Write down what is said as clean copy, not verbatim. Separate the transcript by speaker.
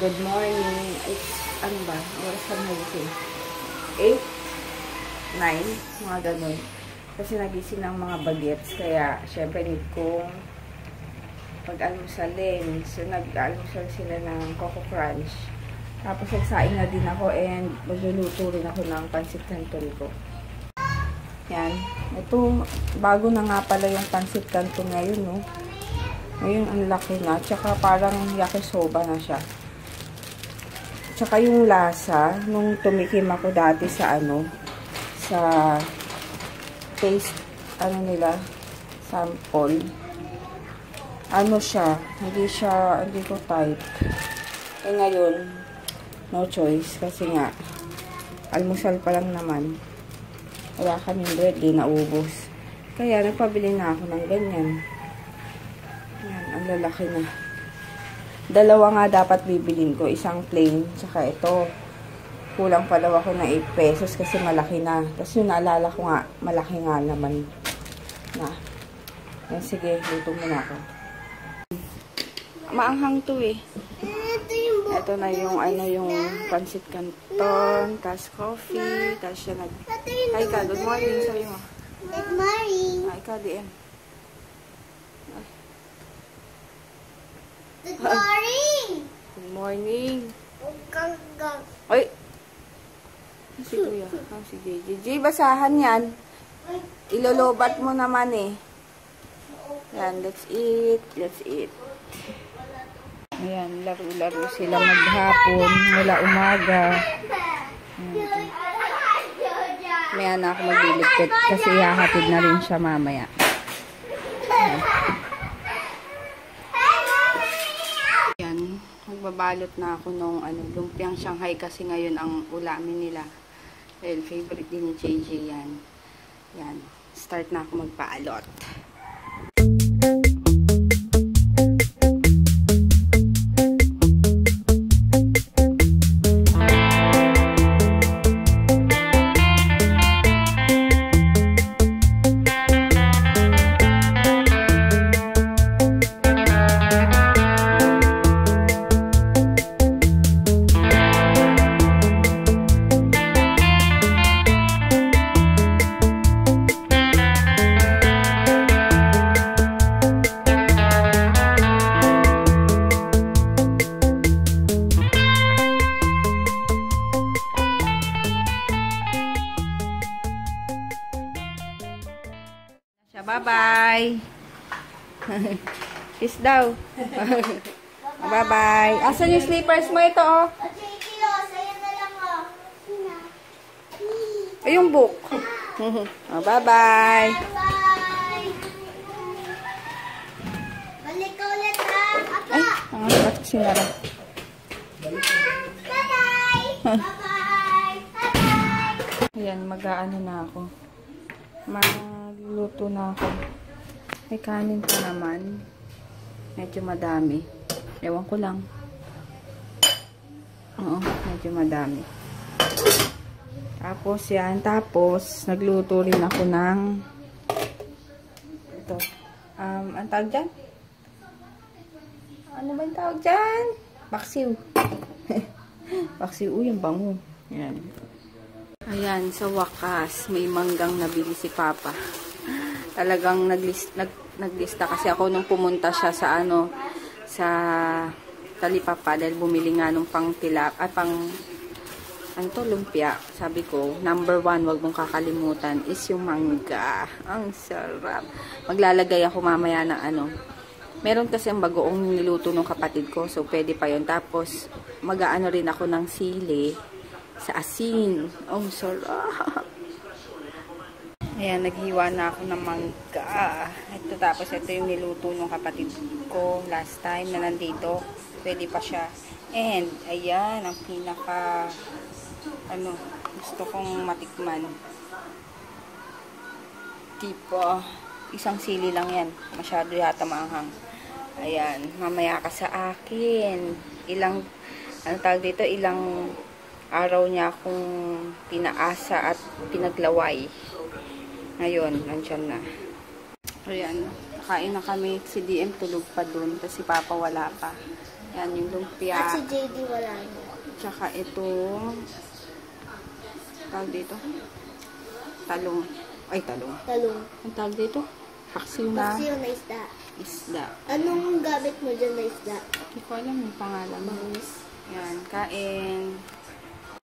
Speaker 1: Good morning. Ano ba? Oras ka na gising? 8? 9? Mga ganun. Kasi nagising ng mga bagets. Kaya, syempre, need kong pag-almusalin. So, nag-almusal sila ng Coco Crunch. Tapos, nagsaing na din ako and magluluto rin ako ng pancit canton ko. Yan. Ito, bago na nga pala yung pancit canton ngayon, no? Ngayon, ang laki na. Tsaka parang yakisoba na siya. Tsaka yung lasa, nung tumikim ako dati sa sa taste, nila, sample. Siya, hindi ko type. Eh ngayon, no choice, kasi nga, almusal pa lang naman. Wala kaming bread, di naubos. Kaya, nagpabili na ako ng ganyan. Yan, ang lalaki na. Dalawa nga dapat bibilin ko. Isang plain, tsaka ito. Kulang pa daw ako na 8 pesos kasi malaki na. Tapos yung naalala ko nga, malaki nga naman. Na. Yan, sige, luto muna ako. Maanghang to eh. Ito na yung, yung pancit canton, tas coffee, tas siya nag... Hi ka, good morning, sabi mo.
Speaker 2: Good morning.
Speaker 1: Hi ka, DM.
Speaker 2: Good morning!
Speaker 1: Good morning.
Speaker 2: Gag.
Speaker 1: Ay! Si Kuya. Si JJ. Basahan yan. Ilolobat mo naman eh. Yan, let's eat. Let's eat. Ayan, laro-laro sila maghapon mula umaga. Maya na ako magliligpit kasi ihahatid na rin siya mamaya. Magbabalot na ako nung lumpiang Shanghai kasi ngayon ang ulamin nila. Well, favorite din ni JJ yan. Yan. Start na ako magpaalot. Bye-bye. Kiss daw. Bye-bye. Asan yung slippers mo ito, oh? Ay, yung book. Bye-bye.
Speaker 2: Balik ka ulit, ha? Apa?
Speaker 1: Ay, ang ba't sinara?
Speaker 2: Bye-bye. Bye-bye. Bye-bye.
Speaker 1: Ayan, mag-aano na ako. Magluluto na ako. May kanin pa naman. Medyo madami. Ewan ko lang. Oo, medyo madami. Tapos yan. Tapos, nagluto rin ako ng ito. Ang tawag dyan? Ano ba yung tawag dyan? Paksiw. Paksiw. Uy, yung bango. Yan. Ayan, sa wakas, may manggang nabili si Papa. Talagang naglista kasi ako nung pumunta siya sa sa Talipapa dahil bumili nga nung lumpia. Sabi ko, number 1, wag mong kakalimutan is yung mangga. Ang sarap. Maglalagay ako mamaya ng meron kasi ang bagoong niluto ng kapatid ko, so pwede pa yon. Tapos, mag-aano rin ako ng sili sa asin. Ang sarap. Ayan, naghiwa na ako ng mangga. Ito, tapos ito yung niluto ng kapatid ko last time na nandito. Pwede pa siya. And, ayan, ang pinaka gusto kong matikman. Tipo, isang sili lang yan. Masyado yata maanghang. Ayan, mamaya ka sa akin. Ilang araw niya akong pinaasa at pinaglaway. Ngayon, nandyan na. Ayan, kain na kami. Si DM tulog pa dun kasi Papa wala pa. Yan, yung lumpia.
Speaker 2: At si JD wala na.
Speaker 1: Tsaka itong, tawag dito? Talong. Ay, talong.
Speaker 2: Talong.
Speaker 1: Ang tawag dito? Paksiw na
Speaker 2: Paksiw na isda.
Speaker 1: isda.
Speaker 2: Anong gamit mo dyan na isda?
Speaker 1: Hindi ko alam yung pangalan.
Speaker 2: Bangus.
Speaker 1: Yan, kain.